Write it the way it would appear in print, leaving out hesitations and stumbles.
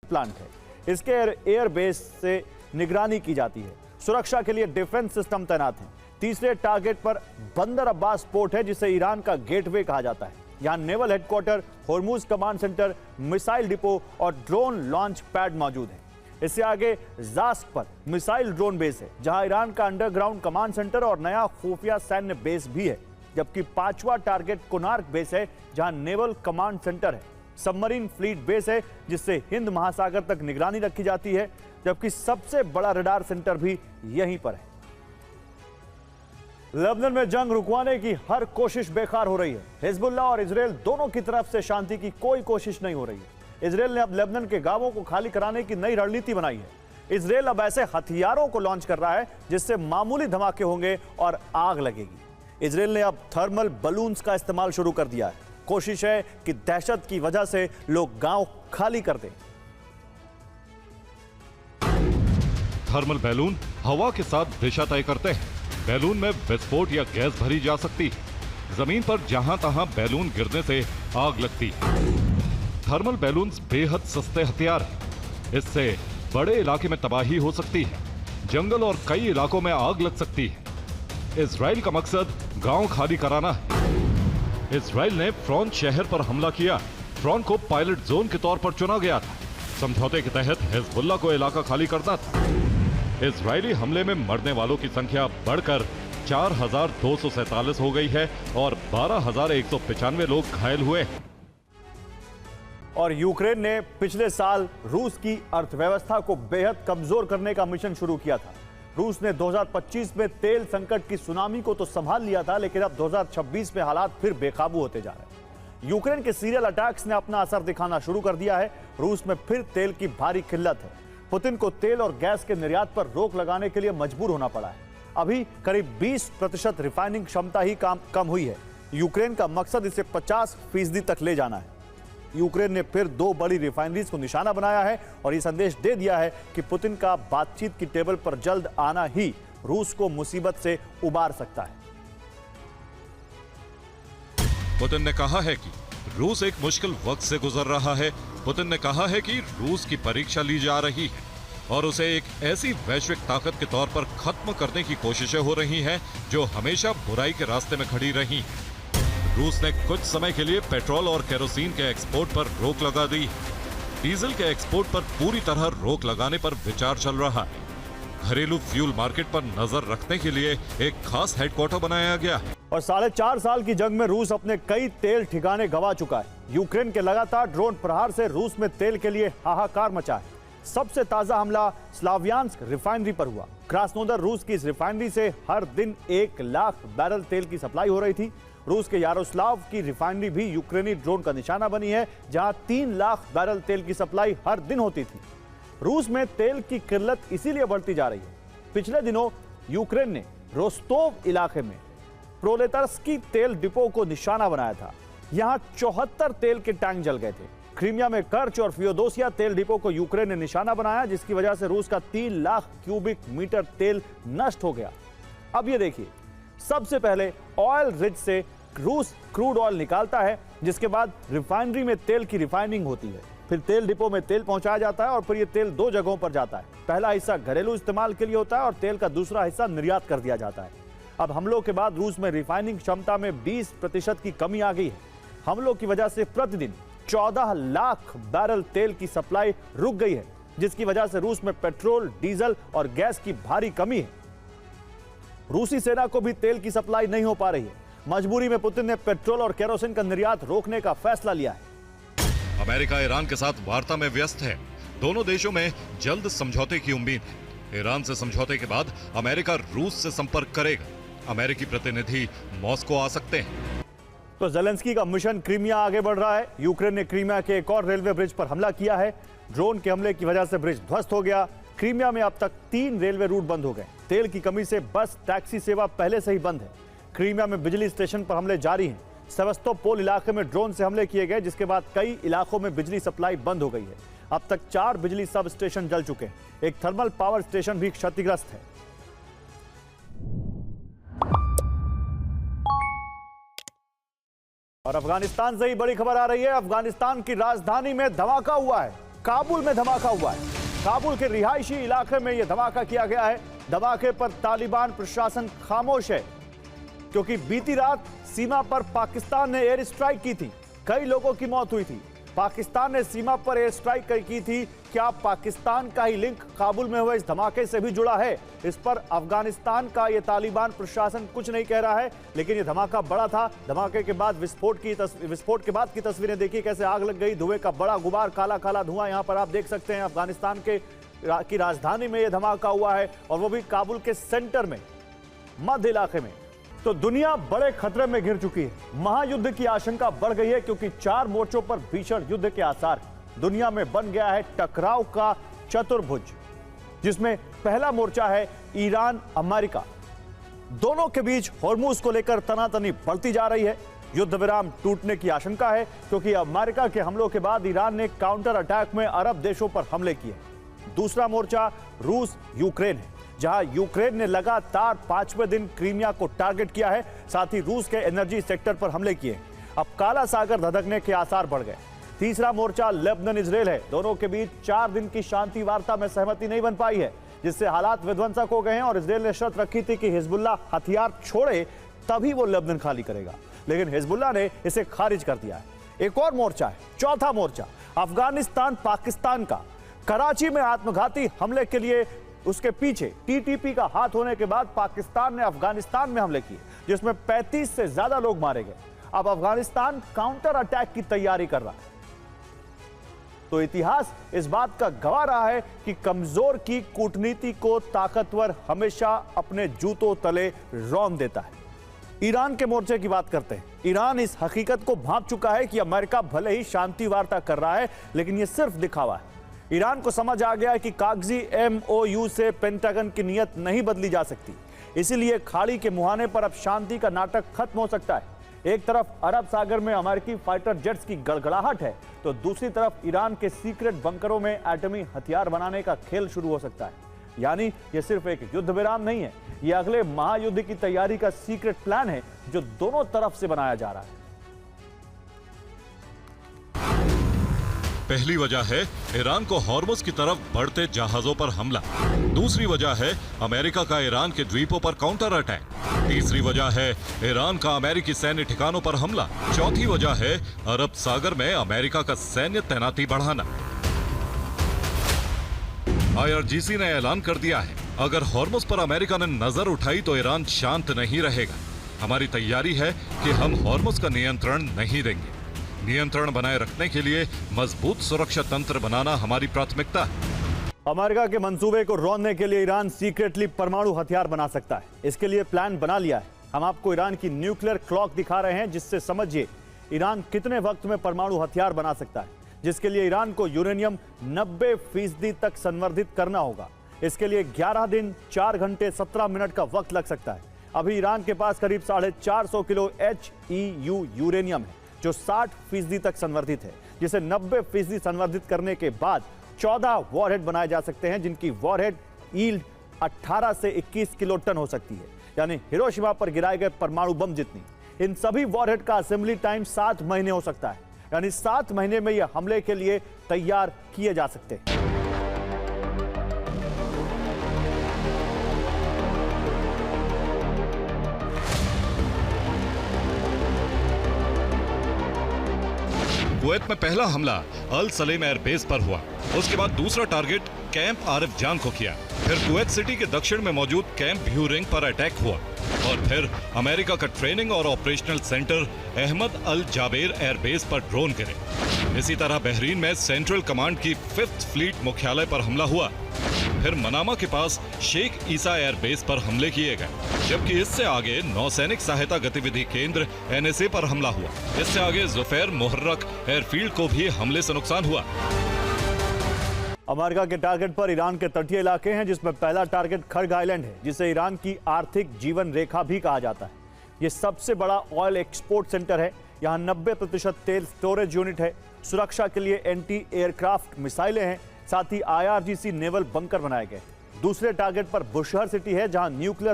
Plant है। इसके air base से निगरानी की जाती है। सुरक्षा के लिए डिफेंस सिस्टम तैनात हैं। तीसरे टारगेट पर बंदर अब्बास पोर्ट है, जिसे ईरान का गेटवे कहा जाता है। यहां naval headquarter, Hormuz command centre, missile depot और ड्रोन लॉन्च पैड मौजूद है। इससे आगे जास्क पर मिसाइल ड्रोन बेस है, जहां ईरान का अंडरग्राउंड कमांड सेंटर और नया खुफिया सैन्य बेस भी है। जबकि पांचवा टारगेट कोनार्क बेस है, जहां नेवल कमांड सेंटर है। सबमरीन फ्लीट बेस है, जिससे हिंद महासागर तक निगरानी रखी जाती है। जबकि सबसे बड़ा रडार सेंटर भी यहीं पर है। लेबनान में जंग रुकवाने की हर कोशिश बेकार हो रही है। हिजबुल्ला और इजराइल दोनों की तरफ से शांति की कोई कोशिश नहीं हो रही है। इजराइल ने अब लेबनान के गांवों को खाली कराने की नई रणनीति बनाई है। इजराइल अब ऐसे हथियारों को लॉन्च कर रहा है जिससे मामूली धमाके होंगे और आग लगेगी। इजराइल ने अब थर्मल बलून्स का इस्तेमाल शुरू कर दिया है। कोशिश है कि दहशत की वजह से लोग गांव खाली कर दें। थर्मल बैलून हवा के साथ दिशा तय करते हैं। बैलून में विस्फोट या गैस भरी जा सकती है। जमीन पर जहां तहां बैलून गिरने से आग लगती है। थर्मल बैलून्स बेहद सस्ते हथियार हैं। इससे बड़े इलाके में तबाही हो सकती है। जंगल और कई इलाकों में आग लग सकती है। इजराइल का मकसद गांव खाली कराना है। इजराइल ने फ्रॉन शहर पर हमला किया। फ्रॉन को पायलट जोन के तौर पर चुना गया था। समझौते के तहत हिजबुल्ला को इलाका खाली करना था। इजरायली हमले में मरने वालों की संख्या बढ़कर 4,247 हो गई है और 12,195 लोग घायल हुए। और यूक्रेन ने पिछले साल रूस की अर्थव्यवस्था को बेहद कमजोर करने का मिशन शुरू किया था। रूस ने 2025 में तेल संकट की सुनामी को तो संभाल लिया था, लेकिन अब 2026 में हालात फिर बेकाबू होते जा रहे हैं। यूक्रेन के सीरियल अटैक्स ने अपना असर दिखाना शुरू कर दिया है। रूस में फिर तेल की भारी किल्लत है। पुतिन को तेल और गैस के निर्यात पर रोक लगाने के लिए मजबूर होना पड़ा है। अभी करीब 20% रिफाइनिंग क्षमता ही कम हुई है। यूक्रेन का मकसद इसे 50% तक ले जाना है। यूक्रेन ने फिर 2 बड़ी रिफाइनरीज को निशाना बनाया है और यह संदेश दे दिया है कि पुतिन का बातचीत की टेबल पर जल्द आना ही रूस को मुसीबत से उबार सकता है। पुतिन ने कहा है कि रूस एक मुश्किल वक्त से गुजर रहा है। पुतिन ने कहा है कि रूस की परीक्षा ली जा रही है और उसे एक ऐसी वैश्विक ताकत के तौर पर खत्म करने की कोशिशें हो रही हैं जो हमेशा बुराई के रास्ते में खड़ी रही। रूस ने कुछ समय के लिए पेट्रोल और केरोसिन के एक्सपोर्ट पर रोक लगा दी। डीजल के एक्सपोर्ट पर पूरी तरह रोक लगाने पर विचार चल रहा है। घरेलू फ्यूल मार्केट पर नजर रखने के लिए एक खास हेडक्वार्टर बनाया गया है। और 4.5 साल की जंग में रूस अपने कई तेल ठिकाने गंवा चुका है। यूक्रेन के लगातार ड्रोन प्रहार से रूस में तेल के लिए हाहाकार मचा है। सबसे ताजा हमला स्लावियांस्क रिफाइनरी पर हुआ। क्रास्नोदर रूस की इस रिफाइनरी से हर दिन 1 लाख बैरल तेल की सप्लाई हो रही थी। रूस के यारोस्लाव की रिफाइनरी भी यूक्रेनी ड्रोन का निशाना बनी है, जहां 3 लाख बैरल तेल की सप्लाई हर दिन होती थी। रूस में तेल की किल्लत इसीलिए बढ़ती जा रही है। पिछले दिनों यूक्रेन ने रोस्तोव इलाके में प्रोलेतार्स्की तेल डिपो को निशाना बनाया था। यहां 74 तेल के टैंक जल गए थे। क्रीमिया में कर्च और फियोदोसिया तेल डिपो को यूक्रेन ने निशाना बनाया, जिसकी वजह से रूस का 3 लाख क्यूबिक मीटर तेल नष्ट हो गया। अब ये देखिए, सबसे पहले ऑयल रिज से रूस क्रूड ऑयल निकालता है, जिसके बाद रिफाइनरी में तेल की रिफाइनिंग होती है। फिर तेल डिपो में तेल पहुंचाया जाता है और फिर ये तेल 2 जगहों पर जाता है। पहला हिस्सा घरेलू इस्तेमाल के लिए होता है और तेल का दूसरा हिस्सा निर्यात कर दिया जाता है। अब हमलों के बाद रूस में रिफाइनिंग क्षमता में 20% की कमी आ गई है। हमलों की वजह से प्रतिदिन 14 लाख बैरल तेल की सप्लाई रुक गई है, जिसकी वजह से रूस में पेट्रोल, डीजल और गैस की भारी कमी है। रूसी सेना को भी तेल की सप्लाई नहीं हो पा रही है। मजबूरी में पुतिन ने पेट्रोल और केरोसिन का निर्यात रोकने का फैसला लिया है। अमेरिका ईरान के साथ वार्ता में व्यस्त है। दोनों देशों में जल्द समझौते की उम्मीद है। ईरान से समझौते के बाद अमेरिका रूस से संपर्क करेगा। अमेरिकी प्रतिनिधि मॉस्को आ सकते हैं। तो जेलेंस्की का मिशन क्रीमिया आगे बढ़ रहा है। यूक्रेन ने क्रीमिया के एक और रेलवे ब्रिज पर हमला किया है। ड्रोन के हमले की वजह से ब्रिज ध्वस्त हो गया। क्रीमिया में अब तक 3 रेलवे रूट बंद हो गए। तेल की कमी से बस टैक्सी सेवा पहले से ही बंद है। क्रीमिया में बिजली स्टेशन पर हमले जारी हैं। सेवस्तोपोल इलाके में ड्रोन से हमले किए गए, जिसके बाद कई इलाकों में बिजली सप्लाई बंद हो गई है। अब तक 4 बिजली सब स्टेशन जल चुके हैं। एक थर्मल पावर स्टेशन भी क्षतिग्रस्त है। और अफगानिस्तान से ही बड़ी खबर आ रही है। अफगानिस्तान की राजधानी में धमाका हुआ है। काबुल में धमाका हुआ है। काबुल के रिहायशी इलाके में यह धमाका किया गया है। धमाके पर तालिबान प्रशासन खामोश है, क्योंकि बीती रात सीमा पर पाकिस्तान ने एयर स्ट्राइक की थी। कई लोगों की मौत हुई थी। पाकिस्तान ने सीमा पर एयर स्ट्राइक की थी। क्या पाकिस्तान का ही लिंक काबुल में हुए इस धमाके से भी जुड़ा है? इस पर अफगानिस्तान का यह तालिबान प्रशासन कुछ नहीं कह रहा है, लेकिन यह धमाका बड़ा था। धमाके के बाद विस्फोट के बाद की तस्वीरें देखिए, कैसे आग लग गई। धुएं का बड़ा गुबार, काला काला धुआं यहां पर आप देख सकते हैं। अफगानिस्तान की राजधानी में यह धमाका हुआ है, और वो भी काबुल के सेंटर में, मध्य इलाके में। तो दुनिया बड़े खतरे में घिर चुकी है। महायुद्ध की आशंका बढ़ गई है, क्योंकि 4 मोर्चों पर भीषण युद्ध के आसार। दुनिया में बन गया है टकराव का चतुर्भुज, जिसमें पहला मोर्चा है ईरान अमेरिका। दोनों के बीच हॉर्मुज को लेकर तनातनी बढ़ती जा रही है। युद्ध विराम टूटने की आशंका है, क्योंकि अमेरिका के हमलों के बाद ईरान ने काउंटर अटैक में अरब देशों पर हमले किए। दूसरा मोर्चा रूस यूक्रेन है, जहां यूक्रेन ने लगातार 5वें दिन क्रीमिया को टारगेट किया है। साथ ही रूस के एनर्जी सेक्टर पर हमले किए। अब काला सागर धधकने के आसार बढ़ गए। तीसरा मोर्चा लेबनान इजराइल है। दोनों के बीच 4 दिन की शांति वार्ता में सहमति नहीं बन पाई है, जिससे हालात विध्वंसक हो गए हैं। और इजराइल ने शर्त रखी थी कि हिजबुल्लाह हथियार छोड़े तभी वो लेबनान खाली करेगा, लेकिन हिजबुल्लाह ने इसे खारिज कर दिया है। एक और मोर्चा है, चौथा मोर्चा अफगानिस्तान पाकिस्तान का। कराची में आत्मघाती हमले के लिए उसके पीछे टीटीपी का हाथ होने के बाद पाकिस्तान ने अफगानिस्तान में हमले किए, जिसमें 35 से ज्यादा लोग मारे गए। अब अफगानिस्तान काउंटर अटैक की तैयारी कर रहा है। तो इतिहास इस बात का गवाह रहा है कि कमजोर की कूटनीति को ताकतवर हमेशा अपने जूतों तले रौंद देता है। ईरान के मोर्चे की बात करते हैं। ईरान इस हकीकत को भांप चुका है कि अमेरिका भले ही शांति वार्ता कर रहा है, लेकिन यह सिर्फ दिखावा है। ईरान को समझ आ गया है कि कागजी MOU से पेंटागन की नीयत नहीं बदली जा सकती। इसीलिए खाड़ी के मुहाने पर अब शांति का नाटक खत्म हो सकता है। एक तरफ अरब सागर में अमेरिकी फाइटर जेट्स की गड़गड़ाहट है, तो दूसरी तरफ ईरान के सीक्रेट बंकरों में एटमी हथियार बनाने का खेल शुरू हो सकता है। यानी यह सिर्फ एक युद्ध विराम नहीं है, यह अगले महायुद्ध की तैयारी का सीक्रेट प्लान है, जो दोनों तरफ से बनाया जा रहा है। पहली वजह है ईरान को हॉर्मुज की तरफ बढ़ते जहाजों पर हमला। दूसरी वजह है अमेरिका का ईरान के द्वीपों पर काउंटर अटैक। तीसरी वजह है ईरान का अमेरिकी सैन्य ठिकानों पर हमला। चौथी वजह है अरब सागर में अमेरिका का सैन्य तैनाती बढ़ाना। IRGC ने ऐलान कर दिया है, अगर हॉर्मुज पर अमेरिका ने नजर उठाई तो ईरान शांत नहीं रहेगा। हमारी तैयारी है कि हम हॉर्मुज का नियंत्रण नहीं देंगे। नियंत्रण बनाए रखने के लिए मजबूत सुरक्षा तंत्र बनाना हमारी प्राथमिकता है। अमेरिका के मंसूबे को रोकने के लिए ईरान सीक्रेटली परमाणु हथियार बना सकता है। इसके लिए प्लान बना लिया है। हम आपको ईरान की न्यूक्लियर क्लॉक दिखा रहे हैं, जिससे समझिए ईरान कितने वक्त में परमाणु हथियार बना सकता है, जिसके लिए ईरान को यूरेनियम 90% तक संवर्धित करना होगा। इसके लिए 11 दिन 4 घंटे 17 मिनट का वक्त लग सकता है। अभी ईरान के पास करीब 450 किलो HEU यूरेनियम है, जो 60% तक संवर्धित है, जिसे 90% संवर्धित करने के बाद 14 वॉरहेड बनाए जा सकते हैं, जिनकी वॉरहेड यील्ड 18 से 21 किलो टन हो सकती है, यानी हिरोशिमा पर गिराए गए परमाणु बम जितनी। इन सभी वॉरहेड का असेंबली टाइम 7 महीने हो सकता है, यानी 7 महीने में यह हमले के लिए तैयार किए जा सकते हैं। कुवैत में पहला हमला अल सलेम एयरबेस पर हुआ। उसके बाद दूसरा टारगेट कैंप आरिफ जान को किया। फिर कुवैत सिटी के दक्षिण में मौजूद कैंप भ्यूरिंग पर अटैक हुआ, और फिर अमेरिका का ट्रेनिंग और operational centre Ahmad Al Jaber airbase पर ड्रोन गिरे। इसी तरह बहरीन में सेंट्रल कमांड की 5th फ्लीट मुख्यालय पर हमला हुआ। फिर मनामा के पास शेख ईसा एयरबेस पर हमले किए गए, जबकि इससे आगे नौसैनिक सहायता गतिविधि केंद्र NSA पर हमला हुआ। इससे आगे जुफैर मुहर्रक एयरफील्ड को भी हमले से नुकसान हुआ। अमेरिका के टारगेट पर ईरान के तटीय इलाके हैं, जिसमें पहला टारगेट खर्ग आइलैंड है, जिसे ईरान की आर्थिक जीवन रेखा भी कहा जाता है। यह सबसे बड़ा ऑयल एक्सपोर्ट सेंटर है। यहाँ 90% तेल स्टोरेज यूनिट है। सुरक्षा के लिए एंटी एयरक्राफ्ट मिसाइलें हैं। साथ ही IRGC नेवल बंकर बनाए गए। दूसरे टारगेट पर बुशहर सिटी है, जहां न्यूक्लियर